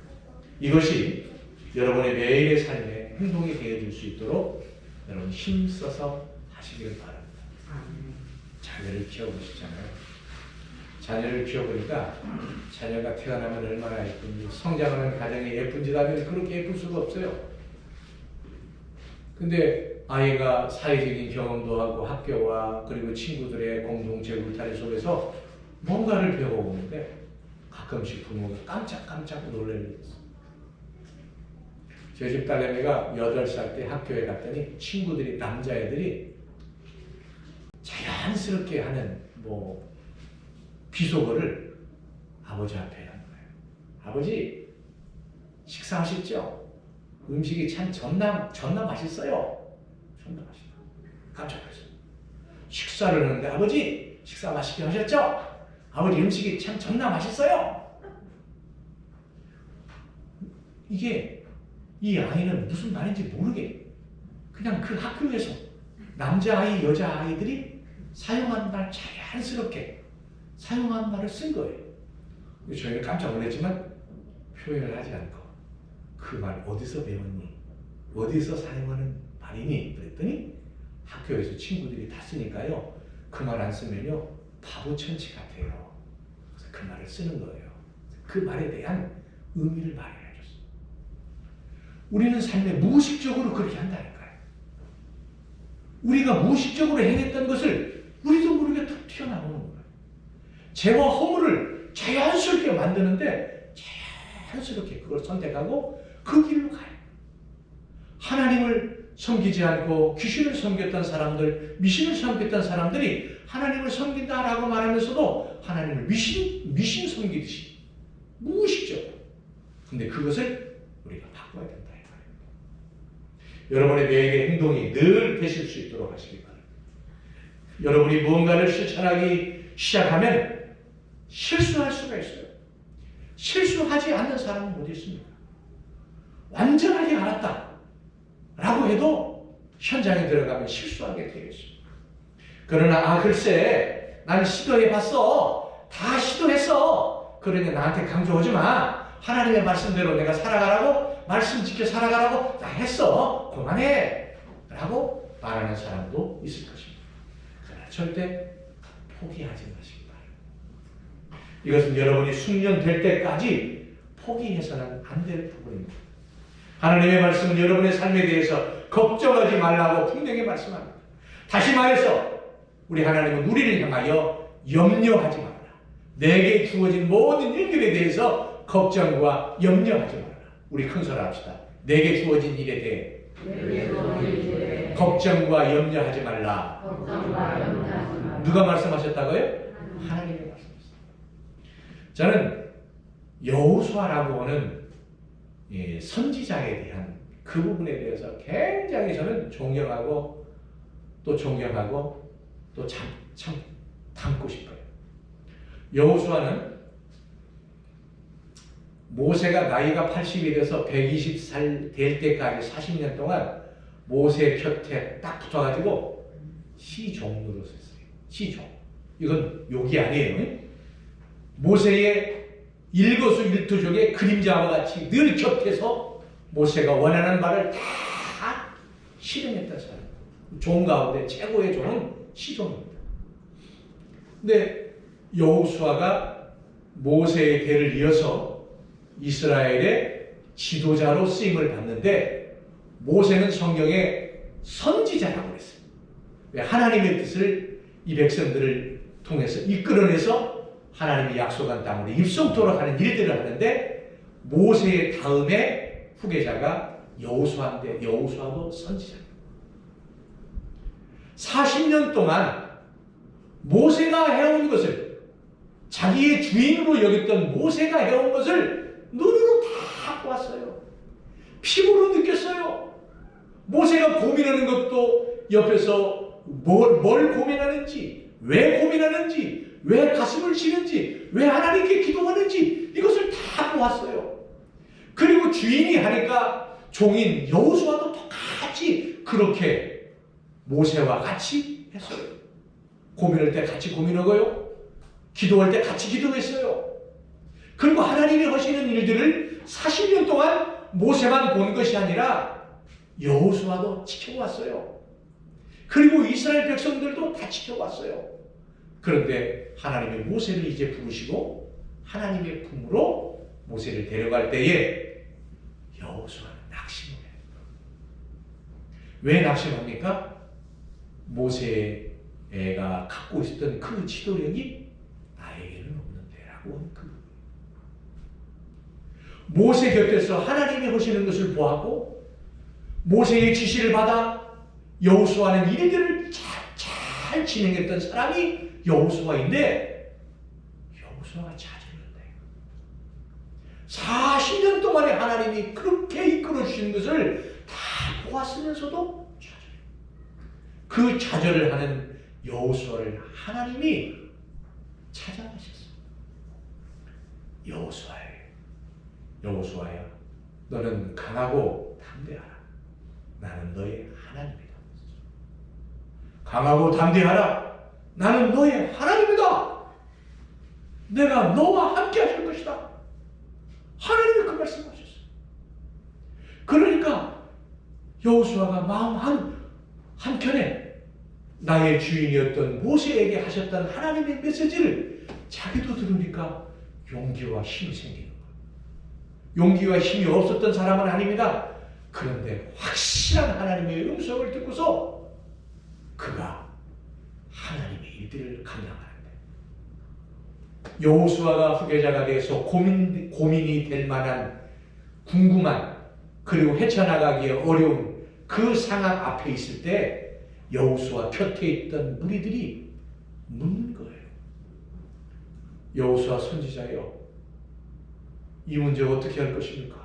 이것이 여러분의 매일의 삶의 행동이 되어질 수 있도록 여러분 힘써서 하시길 바랍니다. 자녀를 키워보시잖아요. 자녀를 키워보니까 자녀가 태어나면 얼마나 예쁜지, 성장하는 가정이 예쁜지 하면 그렇게 예쁠 수가 없어요. 근데 아이가 사회적인 경험도 하고 학교와 그리고 친구들의 공동체 울타리 속에서 뭔가를 배워오는데 가끔씩 부모가 깜짝깜짝 놀랄 일이 있어요. 저희 집 딸내미가 8살 때 학교에 갔더니 친구들이, 남자애들이 자연스럽게 하는 비속어를 아버지 앞에 하는 거예요. 아버지, 식사하셨죠? 음식이 참 존나 맛있어요. 존나 맛있다. 깜짝 놀랐어요. 식사를 하는데 아버지, 식사 맛있게 하셨죠? 아버지 음식이 참 존나 맛있어요. 이게 이 아이는 무슨 말인지 모르게 그냥 그 학교에서 남자아이, 여자아이들이 사용하는 말 자연스럽게 사용하는 말을 쓴 거예요. 저희는 깜짝 놀랐지만 표현을 하지 않고 그 말 어디서 배웠니? 어디서 사용하는 말이니? 그랬더니 학교에서 친구들이 다 쓰니까요. 그 말 안 쓰면요. 바보 천치 같아요. 그래서 그 말을 쓰는 거예요. 그 말에 대한 의미를 말해줬어요. 우리는 삶에 무의식적으로 그렇게 한다니까요. 우리가 무의식적으로 행했던 것을 우리도 모르게 툭 튀어나오는 거예요. 죄와 허물을 자연스럽게 만드는데 자연스럽게 그걸 선택하고 그 길로 가요. 하나님을 섬기지 않고 귀신을 섬겼던 사람들, 미신을 섬겼던 사람들이 하나님을 섬긴다라고 말하면서도 하나님을 미신 섬기듯이 무의식적으로. 근데 그것을 우리가 바꿔야 된다. 여러분의 매일의 행동이 늘 되실 수 있도록 하시기 바랍니다. 여러분이 무언가를 실천하기 시작하면 실수할 수가 있어요. 실수하지 않는 사람은 어디 있습니까? 완전하게 알았다 라고 해도 현장에 들어가면 실수하게 되어 있습니다. 그러나 글쎄 나는 시도해봤어. 다 시도했어. 그러니 나한테 강조하지 마. 하나님의 말씀대로 내가 살아가라고, 말씀 지켜 살아가라고 나 했어. 그만해 라고 말하는 사람도 있을 것입니다. 그러나 절대 포기하지 마시기 바랍니다. 이것은 여러분이 숙련될 때까지 포기해서는 안 될 부분입니다. 하나님의 말씀은 여러분의 삶에 대해서 걱정하지 말라고 분명히 말씀합니다. 다시 말해서 우리 하나님은 우리를 향하여 염려하지 말라. 내게 주어진 모든 일들에 대해서 걱정과 염려하지 말라. 우리 큰소리 합시다. 내게 주어진 일에 대해 걱정과 염려하지 말라. 누가 말씀하셨다고요? 하나님이 말씀하셨습니다. 저는 여호수아라고 하는 선지자에 대한 그 부분에 대해서 굉장히 저는 존경하고 또 존경하고 또 참 닮고 싶어요. 여호수아는 모세가 나이가 80이 돼서 120살 될 때까지 40년 동안 모세 곁에 딱 붙어가지고 시종으로 썼어요. 시종. 이건 욕이 아니에요. 모세의 일거수일투족의 그림자와 같이 늘 곁에서 모세가 원하는 말을 다 실행했던 사람. 종 가운데 최고의 종은 시종입니다. 근데 여호수아가 모세의 대를 이어서 이스라엘의 지도자로 쓰임을 받는데 모세는 성경에 선지자라고 그랬어요. 왜? 하나님의 뜻을 이 백성들을 통해서 이끌어내서 하나님이 약속한 땅으로 입성토록 하는 일들을 하는데 모세의 다음에 후계자가 여호수아인데 여호수아도 선지자입니다. 40년 동안 모세가 해온 것을 자기의 주인으로 여겼던 모세가 해온 것을 눈으로 다 보았어요. 피부로 느꼈어요. 모세가 고민하는 것도 옆에서 뭘 고민하는지, 왜 고민하는지, 왜 가슴을 치는지, 왜 하나님께 기도하는지 이것을 다 보았어요. 그리고 주인이 하니까 종인 여호수아도 똑같이 그렇게 모세와 같이 했어요. 고민할 때 같이 고민하고요. 기도할 때 같이 기도했어요. 그리고 하나님이 하시는 일들을 40년 동안 모세만 본 것이 아니라 여호수아도 지켜왔어요. 그리고 이스라엘 백성들도 다 지켜왔어요. 그런데 하나님이 모세를 이제 부르시고 하나님의 품으로 모세를 데려갈 때에 여호수아는 낙심을 해요. 왜 낙심합니까? 모세가 갖고 있었던 그 지도력이 나에게는 없는데 라고 하는 그 모세 곁에서 하나님이 하시는 것을 보았고 모세의 지시를 받아 여호수아는 일들을 잘 진행했던 사람이 여호수아인데 여호수아가 자질을 해요. 40년 동안에 하나님이 그렇게 이끌어 주신 것을 다 보았으면서도 그 좌절을 하는 여호수아를 하나님이 찾아가셨어요. 여호수아야, 너는 강하고 담대하라. 나는 너의 하나님이다. 강하고 담대하라. 나는 너의 하나님이다. 내가 너와 함께 하실 것이다. 하나님이 그 말씀하셨어요. 그러니까 여호수아가 마음 한켠에 나의 주인이었던 모세에게 하셨던 하나님의 메시지를 자기도 들으니까 용기와 힘이 생기는 거예요. 용기와 힘이 없었던 사람은 아닙니다. 그런데 확실한 하나님의 음성을 듣고서 그가 하나님의 일들을 감당하는데 여호수아가 후계자가 돼서 고민이 될 만한 궁금한 그리고 헤쳐나가기에 어려운 그 상황 앞에 있을 때 여호수아 곁에 있던 무리들이 묻는 거예요. 여호수아 선지자여, 이 문제 어떻게 할 것입니까?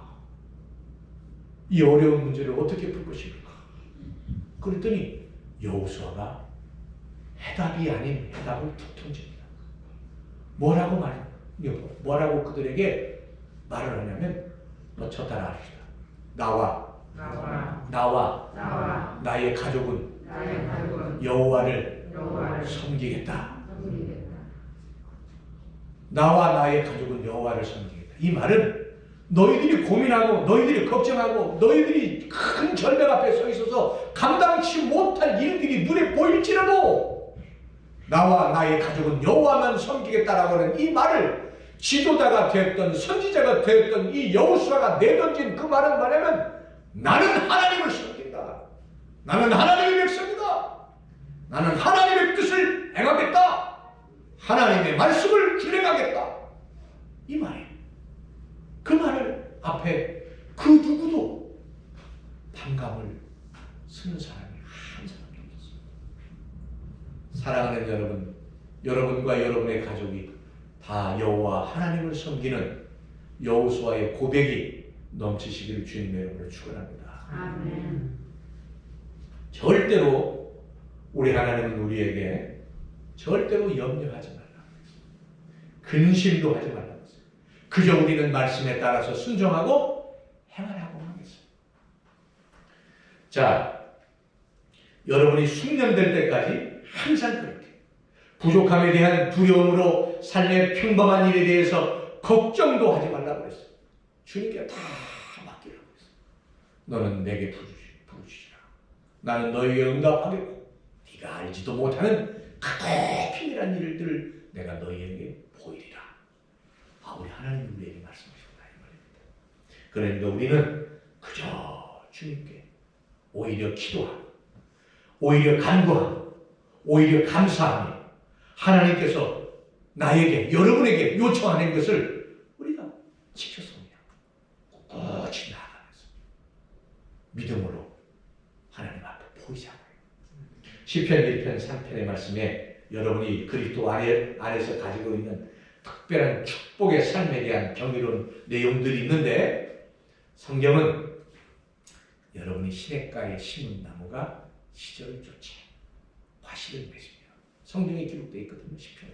이 어려운 문제를 어떻게 풀 것입니까? 그랬더니 여호수아가 해답이 아닌 해답을 툭 던집니다. 뭐라고 그들에게 말을 하냐면 너 저 따라 합시다. 나와 나의 가족은 여호와를 섬기겠다. 나와 나의 가족은 여호와를 섬기겠다. 이 말은 너희들이 고민하고 너희들이 걱정하고 너희들이 큰 절벽 앞에 서 있어서 감당치 못할 일들이 눈에 보일지라도 나와 나의 가족은 여호와만 섬기겠다라고 하는 이 말을 지도자가 되었던 선지자가 되었던 이 여호수아가 내던진 그 말은 뭐냐면 나는 하나님을 섬긴다. 나는 하나님의 백성이다. 나는 하나님의 뜻을 행하겠다. 하나님의 말씀을 준행하겠다. 이 말이에요. 그 말을 앞에 그 누구도 반감을 쓰는 사람이 한 사람도 없었습니다. 사랑하는 여러분, 여러분과 여러분의 가족이 다 여호와 하나님을 섬기는 여호수아의 고백이 넘치시기를 주님의 이름으로 축원합니다. 아멘. 절대로 우리 하나님은 우리에게 절대로 염려하지 말라고 했어요. 근심도 하지 말라고 했어요. 그저 우리는 말씀에 따라서 순종하고 행하라고 하겠어요. 자, 여러분이 숙련될 때까지 항상 그렇게 부족함에 대한 두려움으로 삶의 평범한 일에 대해서 걱정도 하지 말라고 했어요. 주님께 다 맡기라고 했어요. 너는 내게 부르시라. 나는 너에게 응답하겠고 네가 알지도 못하는 크고 비밀한 일들을 내가 너희에게 보이리라. 우리 하나님 우리에게 말씀하신다 이 말입니다. 그러니까 우리는 그저 주님께 오히려 기도하고 오히려 간구하고 오히려 감사하며 하나님께서 나에게 여러분에게 요청하는 것을 우리가 지켜서 꿋꿋이 나아가면서 믿음으로 하나님 앞에 보이자고요. 시편 1편 3편의 말씀에 여러분이 그리스도 안에서 가지고 있는 특별한 축복의 삶에 대한 경이로운 내용들이 있는데 성경은 여러분이 시냇가에 심은 나무가 시절을 쫓아 화실을 맺으며 성경에 기록되어 있거든요. 시편에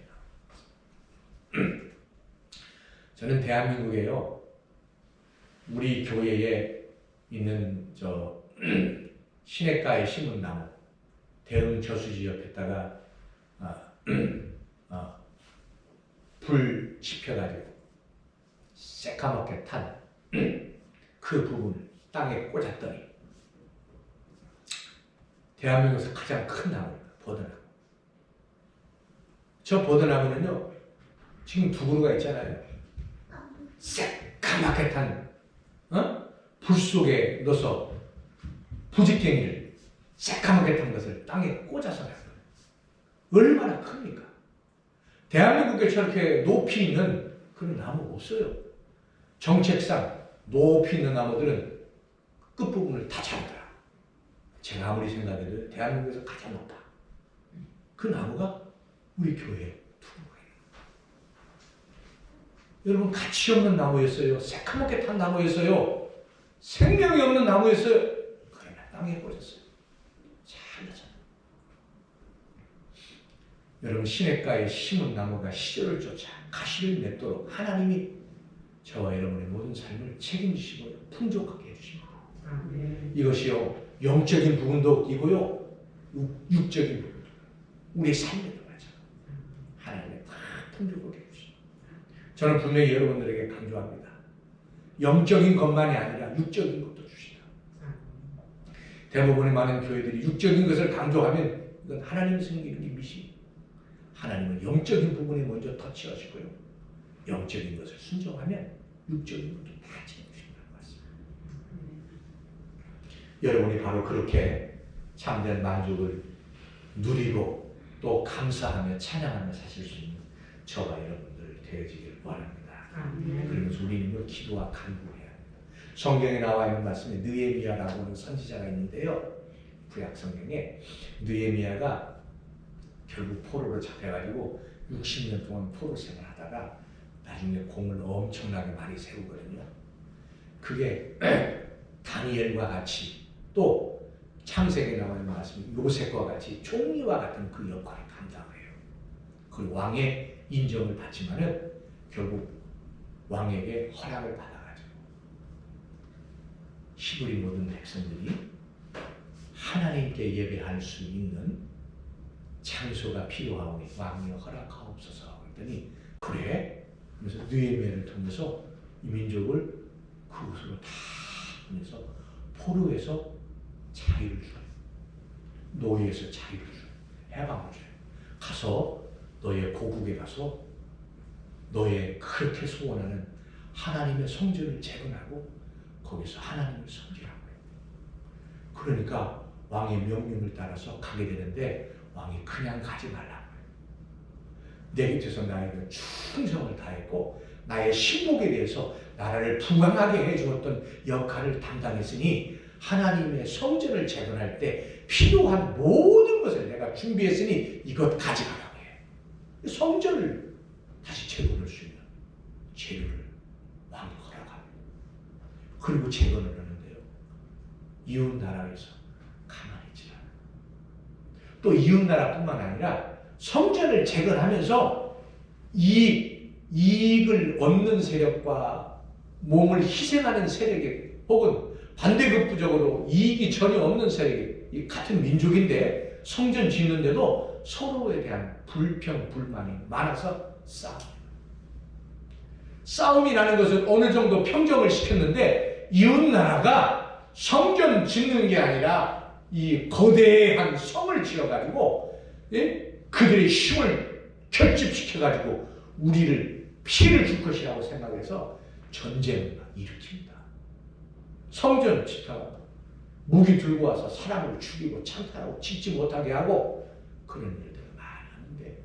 나와요. 저는 대한민국에요 우리 교회에 있는 시냇가에 심은 나무 대흥 저수지 옆에다가 불 지펴가지고 새까맣게 탄 그 부분을 땅에 꽂았더니 대한민국에서 가장 큰 나무입니다. 버드나무. 저 버드나무는요 지금 두 그루가 있잖아요. 새까맣게 탄 불 속에 넣어서 부직갱이를 새까맣게 탄 것을 땅에 꽂아서 낸 거예요. 얼마나 큽니까? 대한민국에 저렇게 높이 있는 그런 나무 없어요. 정책상 높이 있는 나무들은 끝부분을 다 잡더라. 제가 아무리 생각해도 대한민국에서 가장 높아. 그 나무가 우리 교회에 두 그루가 있는 거예요. 여러분 가치 없는 나무였어요. 새까맣게 탄 나무였어요. 생명이 없는 나무였어요. 그러나 땅에 꽂았어요. 잘나잖아요. 여러분 시냇가에 심은 나무가 시절을 쫓아 가시를 맺도록 하나님이 저와 여러분의 모든 삶을 책임지시고 풍족하게 해주십니다. 이것이요 영적인 부분도 이고요 육적인 부분 우리의 삶에도 맞아. 하나님의 다 풍족하게 해주십니다. 저는 분명히 여러분들에게 강조합니다. 영적인 것만이 아니라 육적인 것도 주시다. 대부분의 많은 교회들이 육적인 것을 강조하면 이건 하나님 섬기는 게 미시. 하나님은 영적인 부분에 먼저 터치하시고요. 영적인 것을 순종하면 육적인 것도 다 채워주신다는 말씀입니다. 여러분이 바로 그렇게 참된 만족을 누리고 또 감사하며 찬양하며 사실 수 있는 저와 여러분들 되어지기를 바랍니다. 그러면서 우리는 기도와 간구해야 합니다. 성경에 나와 있는 말씀에 느헤미야라고 하는 선지자가 있는데요. 구약 성경에 느헤미야가 결국 포로로 잡혀가지고 60년 동안 포로 생활하다가 나중에 공을 엄청나게 많이 세우거든요. 그게 다니엘과 같이 또 창세기에 나와 있는 말씀 요셉과 같이 종이와 같은 그 역할을 감당해요. 그 왕의 인정을 받지만은 결국 왕에게 허락을 받아가지고 히브리 모든 백성들이 하나님께 예배할 수 있는 장소가 필요하오니 왕이 허락하옵소서 했더니 그래? 그래서 느헤미야를 통해서 이 민족을 그곳으로 다 보내서 포로에서 자유를 줘요. 노예에서 자유를 줘요. 해방을 줘요. 가서 너의 고국에 가서 너의 그렇게 소원하는 하나님의 성전을 재건하고 거기서 하나님을 섬기라고 해요. 그러니까 왕의 명령을 따라서 가게 되는데 왕이 그냥 가지 말라고 해요. 내 곁에서 나에게 충성을 다했고 나의 신복에 대해서 나라를 부강하게 해주었던 역할을 담당했으니 하나님의 성전을 재건할 때 필요한 모든 것을 내가 준비했으니 이것 가져가라고 해요. 성전을 다시 재건할 수 있는 재료를 왕이 허락합니다. 그리고 재건을 하는데요. 이웃 나라에서 가만히 있지 않아요. 또 이웃 나라뿐만 아니라 성전을 재건하면서 이익을 얻는 세력과 몸을 희생하는 세력에 혹은 반대급부적으로 이익이 전혀 없는 세력이 같은 민족인데 성전 짓는데도 서로에 대한 불평, 불만이 많아서 싸움이라는 것은 어느 정도 평정을 시켰는데 이웃 나라가 성전 짓는 게 아니라 이 거대한 성을 지어가지고 그들의 힘을 결집시켜가지고 우리를 피해를 줄 것이라고 생각해서 전쟁을 일으킵니다. 성전 짓다가 무기 들고 와서 사람을 죽이고 창탈하고 짓지 못하게 하고 그런 일들을 많이 하는데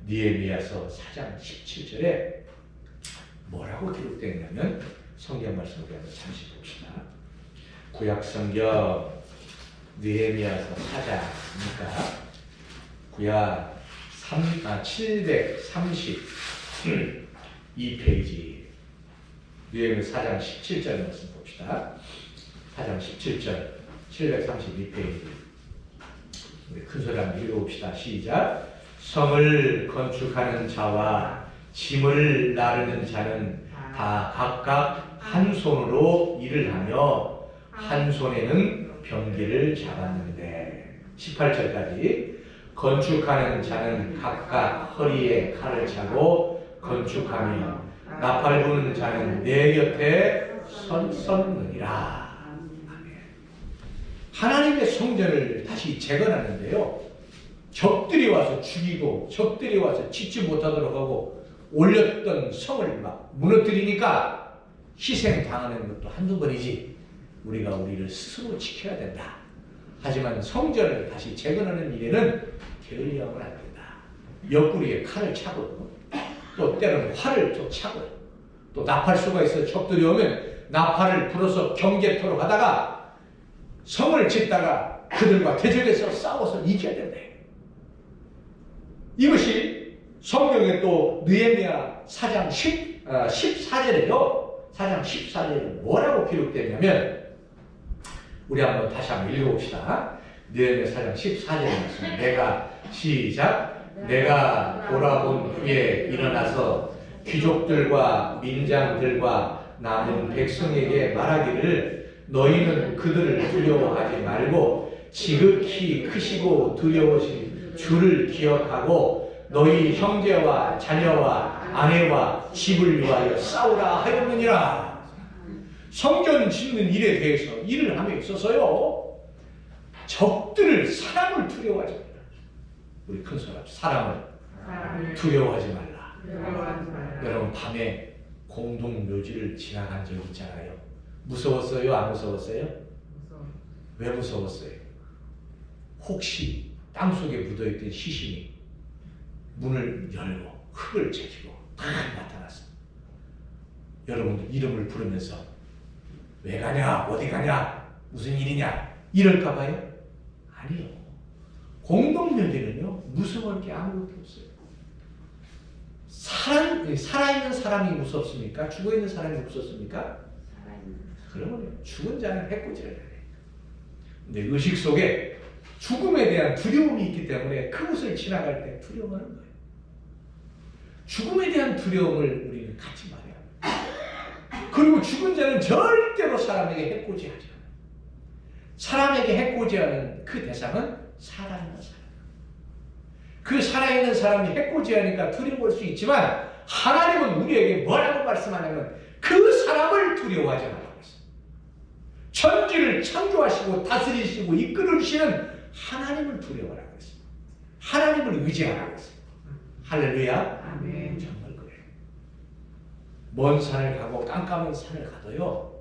느헤미야서 4장 17절에 뭐라고 기록되어 있냐면 성경 말씀을 잠시 봅시다. 구약 성경 느헤미야서 4장이니까 구약 732페이지 느헤미야 4장 17절 말씀 봅시다. 4장 17절 732페이지 우리 큰 소리 한번 읽어봅시다. 시작. 성을 건축하는 자와 짐을 나르는 자는 다 각각 한 손으로 일을 하며 한 손에는 병기를 잡았는데 18절까지 건축하는 자는 각각 허리에 칼을 차고 건축하며 나팔 부는 자는 내 곁에 섰느니라. 하나님의 성전을 다시 재건하는데요. 적들이 와서 죽이고 적들이 와서 짓지 못하도록 하고 올렸던 성을 막 무너뜨리니까 희생당하는 것도 한두 번이지 우리가 우리를 스스로 지켜야 된다. 하지만 성전을 다시 재건하는 일에는 게을리하면 안 된다. 옆구리에 칼을 차고 또 때로는 활을 또 차고 또 나팔수가 있어 적들이 오면 나팔을 불어서 경계토록 하다가 성을 짓다가 그들과 대적해서 싸워서 이겨야 된다. 이것이 성경에 또 느헤미야 4장 14절에요. 4장 14절에 뭐라고 기록되냐면 우리 한번 다시 한번 읽어봅시다. 느헤미야 4장 14절에 말씀. 내가 시작. 내가 돌아본 후에 일어나서 귀족들과 민장들과 남은 백성에게 말하기를 너희는 그들을 두려워하지 말고 지극히 크시고 두려우신 주를 기억하고 너희 형제와 자녀와 아내와 집을 위하여 싸우라 하였느니라. 성전 짓는 일에 대해서 일을 함에 있어서요. 적들을 사람을 두려워하지 말라. 우리 큰 사람을 두려워하지 말라. 여러분 밤에 공동묘지를 지나간 적 있잖아요. 무서웠어요? 안 무서웠어요? 왜 무서웠어요? 혹시 땅속에 묻어있던 시신이 문을 열고 흙을 제치고 딱 나타났어. 여러분들 이름을 부르면서 왜 가냐? 어디 가냐? 무슨 일이냐? 이럴까봐요? 아니요. 공동묘지는요 무서울 게 아무것도 없어요. 살아있는 사람이 무섭습니까? 죽어있는 사람이 무섭습니까? 그러면 죽은 자는 해코지를 해요. 근데 의식 속에 죽음에 대한 두려움이 있기 때문에 그곳을 지나갈 때 두려워하는 거예요. 죽음에 대한 두려움을 우리는 갖지 말아야 합니다. 그리고 죽은 자는 절대로 사람에게 해코지하지 않아요. 사람에게 해코지하는 그 대상은 살아있는 사람. 그 살아있는 사람이 해코지하니까 두려워할 수 있지만 하나님은 우리에게 뭐라고 말씀하냐면 그 사람을 두려워하지 말라고 했어요. 천지를 창조하시고 다스리시고 이끌으시는 하나님을 두려워하라고 했어요. 하나님을 의지하라고 했어요. 할렐루야. 아멘. 정말 그래요. 먼 산을 가고 깜깜한 산을 가도요.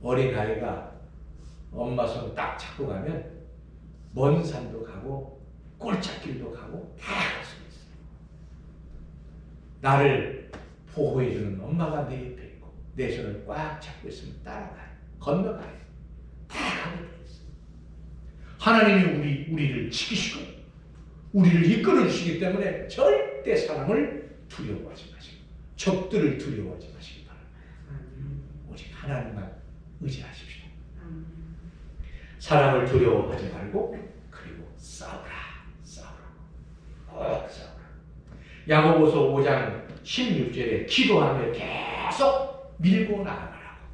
어린아이가 엄마 손 딱 잡고 가면 먼 산도 가고 꼴짝길도 가고 다 갈 수 있어요. 나를 보호해주는 엄마가 내 옆에 있고 내 손을 꽉 잡고 있으면 따라가요. 건너가요. 다 가게 돼 있어요. 하나님이 우리를 지키시고 우리를 이끌어 주시기 때문에 절대 사람을 두려워하지 마시고 적들을 두려워하지 마시기 바랍니다. 오직 하나님만 의지하십시오. 사람을 두려워하지 말고 그리고 싸우라. 싸우라. 야고보서 5장 16절에 기도하며 계속 밀고 나아가라고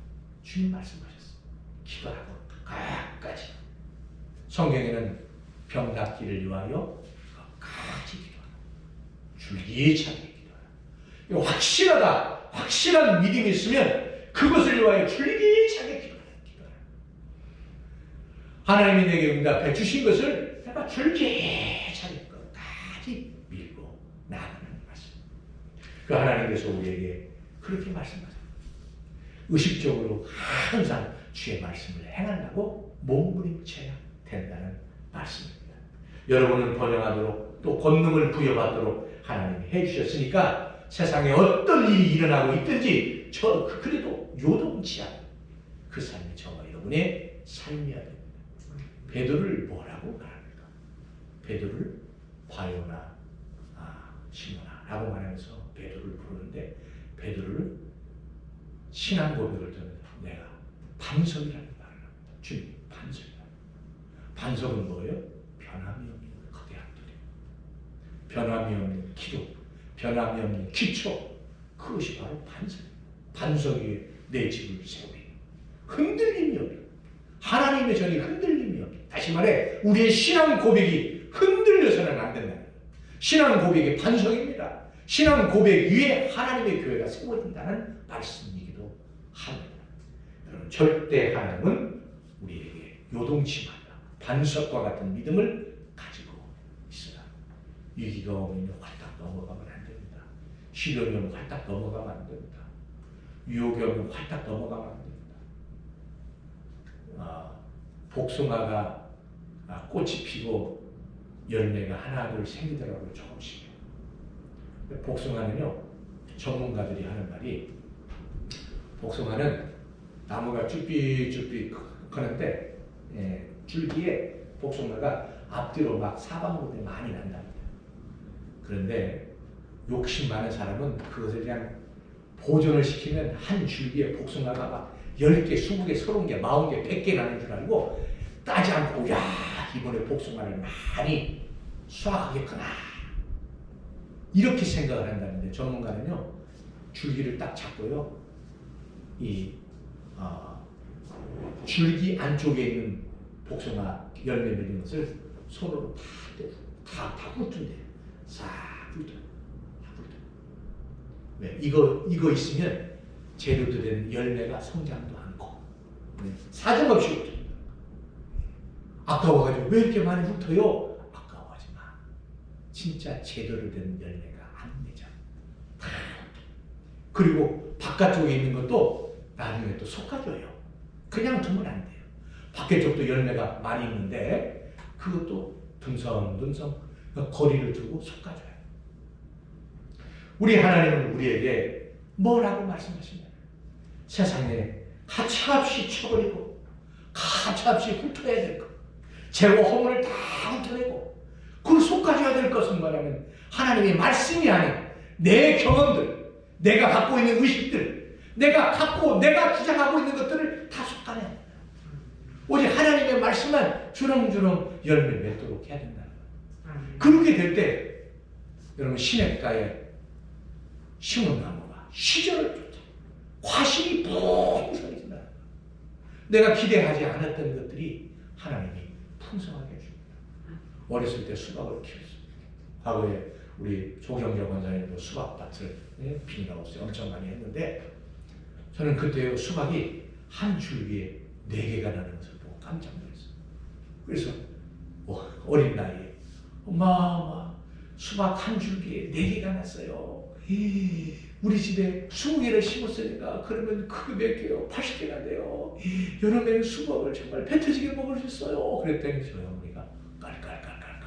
주님 말씀하셨어요. 기도하고 끝까지. 성경에는 병 낫기를 위하여 끝까지 기도하라. 줄기차게 기도하라. 확실하다. 확실한 믿음이 있으면 그것을 위하여 줄기차게 기도하라. 하나님이 내게 응답해 주신 것을 내가 줄기차게 끝까지 밀고 나아가는 말씀. 그 하나님께서 우리에게 그렇게 말씀하세요. 의식적으로 항상 주의 말씀을 행하려고 몸부림쳐야 된다는 말씀입니다. 여러분은 번영하도록 또 권능을 부여받도록 하나님이 해주셨으니까 세상에 어떤 일이 일어나고 있든지 그래도 요동치 않은 그 삶이 저와 여러분의 삶이어야 됩니다. 베드로를 뭐라고 말합니까? 베드로를 바요나 시모나라고 말하면서 베드로를 부르는데 베드로를 신앙 고백을 통해서 내가 반석이라는 말을 합니다. 주님 반석이다. 반석은 뭐예요? 변함이 없는 거대한 돌이에요. 변함이 없는 기도, 변함이 없는 기초, 그것이 바로 반석입니다. 반석 위에 내 집을 세우리. 흔들림이 없는 하나님의 전이 흔들림이 없는. 다시 말해 우리의 신앙 고백이 흔들려서는 안 된다. 신앙 고백이 반석입니다. 신앙 고백 위에 하나님의 교회가 세워진다는 말씀이기도 합니다. 여러분 절대 하나님은 우리에게 요동치 말라. 반석과 같은 믿음을 가지고 있으라. 위기가 오면 활딱 넘어가면 안 됩니다. 시련이 오면 활딱 넘어가면 안 됩니다. 유혹이 오면 활딱 넘어가면 안 됩니다. 복숭아가 꽃이 피고 열매가 하나 둘 생기더라고요. 조금씩. 복숭아는요 전문가들이 하는 말이 복숭아는 나무가 쭈삣쭈삣 크는데 줄기에 복숭아가 앞뒤로 막 사방으로 많이 난답니다. 그런데 욕심 많은 사람은 그것을 그냥 보존을 시키면 한 줄기에 복숭아가 막 10개, 20개, 30개, 40개, 100개 나는 줄 알고 따지 않고 야 이번에 복숭아를 많이 수확하겠구나 이렇게 생각을 한다는데 전문가는요 줄기를 딱 잡고요 이 줄기 안쪽에 있는 복숭아 열매 맺은 것을 손으로 다 훑은대요. 싹 훑어요. 왜? 이거 있으면 제대로 된 열매가 성장도 않고 사정없이 훑어요. 아까워가지고 왜 이렇게 많이 훑어요? 아까워하지 마. 진짜 제대로 된 열매가 안 맺어. 그리고 바깥쪽에 있는 것도 나중에 또 솎아줘요. 그냥 두면 안 돼요. 바깥쪽도 열매가 많이 있는데 그것도 듬성듬성 거리를 두고 솎아줘요. 우리 하나님은 우리에게 뭐라고 말씀하시냐면 세상에 가차없이 쳐버리고 가차없이 훑어야 될 것, 죄와 허물을 다 훑어내고 그걸 솎아줘야 될 것은 뭐냐면 하나님의 말씀이 아닌 내 경험들, 내가 갖고 있는 의식들, 내가 주장하고 있는 것들을 다 솎아내. 오직 하나님의 말씀만 주렁주렁 열매 맺도록 해야 된다는 거예요. 그렇게 될 때 여러분 시냇가에 심은 나무가 시절을 쫓아 화실이 풍성해진다. 내가 기대하지 않았던 것들이 하나님이 풍성하게 해줍니다. 어렸을 때 수박을 키웠습니다. 과거에 우리 조경재 권사님도 수박밭을 비닐하우스에 엄청 많이 했는데 저는 그때 수박이 한 줄기에 4개가 나는 것을 보고 깜짝 놀랐어요. 그래서 어린 나이에 엄마 수박 한 줄기에 4개가 났어요. 우리 집에 20개를 심었으니까 그러면 그게 몇 개요? 80개나 돼요. 여름에는 수박을 정말 배 터지게 먹을 수 있어요. 그랬더니 저희 어머니가 깔깔깔깔깔깔.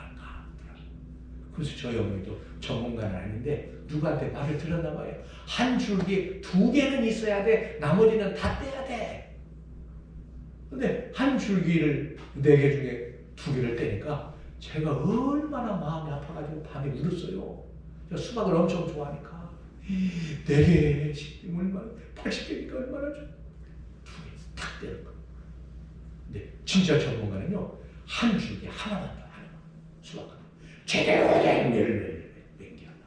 그래서 저희 어머니도 전문가는 아닌데 누구한테 말을 들었나 봐요. 한 줄기에 2개는 있어야 돼. 나머지는 다 떼야 돼. 근데 한 줄기를 4개 중에 2개를 떼니까 제가 얼마나 마음이 아파가지고 밤에 울었어요. 제가 수박을 엄청 좋아하니까. 4개씩 얼마나 80개니까 얼마나 좀 2개 탁 떼는 거. 근데 진짜 전문가는요 한 줄기 하나만 더 하나만 수박 하나 제대로 된 열매를 맺게 하려고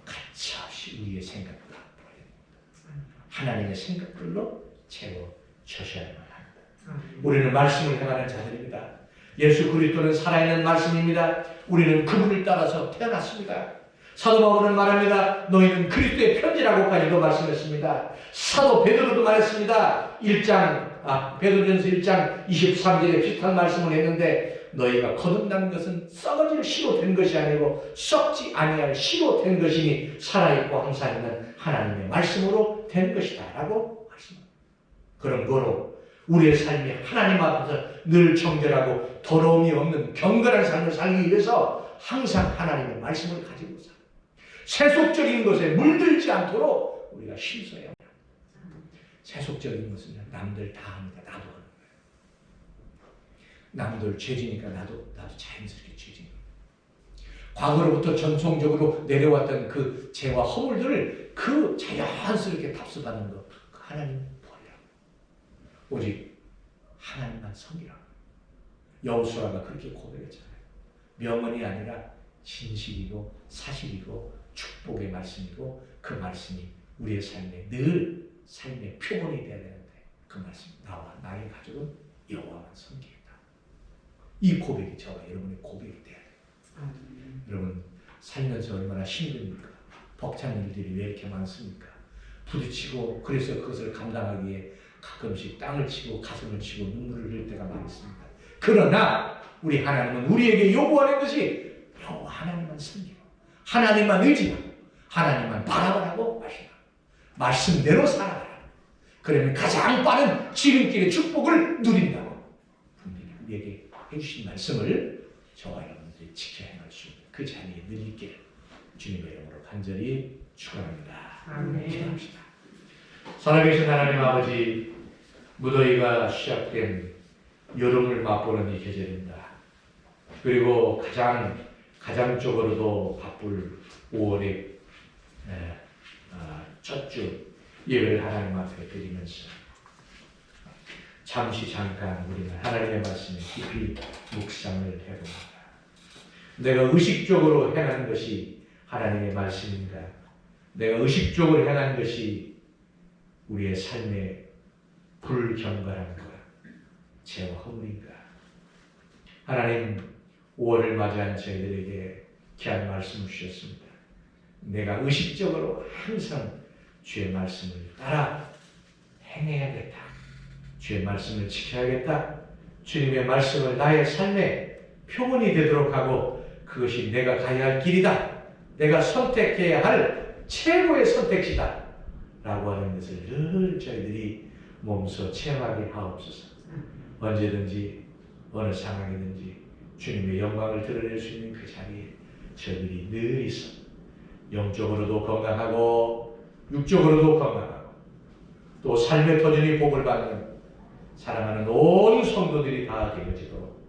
가차없이 우리의 생각을 하나님의 생각들로 채워 주셔야만 합니다. 우리는 말씀을 행하는 자들입니다. 예수 그리스도는 살아있는 말씀입니다. 우리는 그분을 따라서 태어났습니다. 사도 바울은 말합니다. 너희는 그리스도의 편지라고까지도 말씀했습니다. 사도 베드로도 말했습니다. 베드로전서 1장 23절에 비슷한 말씀을 했는데 너희가 거듭난 것은 썩어질 씨로 된 것이 아니고 썩지 아니할 씨로 된 것이니 살아있고 항상 있는 하나님의 말씀으로 된 것이다 라고 말씀합니다. 그러므로 우리의 삶이 하나님 앞에서 늘 정결하고 더러움이 없는 경건한 삶을 살기 위해서 항상 하나님의 말씀을 가지고 살아요. 세속적인 것에 물들지 않도록 우리가 힘써야 합니다. 세속적인 것은 남들 다 합니다. 나도 하는 거예요. 남들 죄지니까 나도 자연스럽게 죄지는 거예요. 과거로부터 전통적으로 내려왔던 그 죄와 허물들을 그 자연스럽게 답습하는 것, 그 하나님 보려고. 오직 하나님만 섬기라고. 여호수아가 그렇게 고백했잖아요. 명언이 아니라 진실이고 사실이고 축복의 말씀이고 그 말씀이 우리의 삶에 늘 삶의 표본이 되어야 되는데 그 말씀 나와 나의 가족은 여호와만 섬기겠다. 이 고백이 저와 여러분의 고백이 돼야 돼요. 여러분 살면서 얼마나 힘듭니까? 벅찬 일들이 왜 이렇게 많습니까? 부딪히고 그래서 그것을 감당하기에 가끔씩 땅을 치고 가슴을 치고 눈물을 흘릴 때가 많이 있습니다. 그러나 우리 하나님은 우리에게 요구하는 것이 여호와 하나님만 섬기고 하나님만 의지하고 하나님만 바라보라고 하시라. 말씀대로 살아가라. 그러면 가장 빠른 지름길의 축복을 누린다고 분명히 우리에게 해주신 말씀을 저와 여러분들이 지켜 행할 수 있는 그 자리에 늘 있기를 주님의 이름으로 간절히 축원합니다. 기도합시다. 살아계신 하나님 아버지, 무더위가 시작된 여름을 맛보는 이 계절입니다. 그리고 가장적으로도 바쁠 5월의 첫 주 예배를 하나님 앞에 드리면서 잠깐 우리는 하나님의 말씀에 깊이 묵상을 해봅니다. 내가 의식적으로 행하는 것이 하나님의 말씀인가? 내가 의식적으로 행하는 것이 우리의 삶의 불경건한가? 죄와 허물인가? 하나님 5월을 맞이한 저희들에게 귀한 말씀을 주셨습니다. 내가 의식적으로 항상 주의 말씀을 따라 행해야겠다. 주의 말씀을 지켜야겠다. 주님의 말씀을 나의 삶의 표본이 되도록 하고 그것이 내가 가야 할 길이다. 내가 선택해야 할 최고의 선택지다. 라고 하는 것을 늘 저희들이 몸소 체험하게 하옵소서. 언제든지 어느 상황이든지 주님의 영광을 드러낼 수 있는 그 자리에 저희들이 늘 있어 영적으로도 건강하고 육적으로도 건강하고 또 삶의 터전이 복을 받는 사랑하는 온 성도들이 다 되어지도록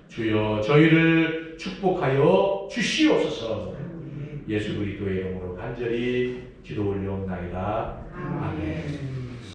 주여 저희를 축복하여 주시옵소서. 예수 그리스도의 이름으로 간절히 기도 올려옵나이다. 아멘.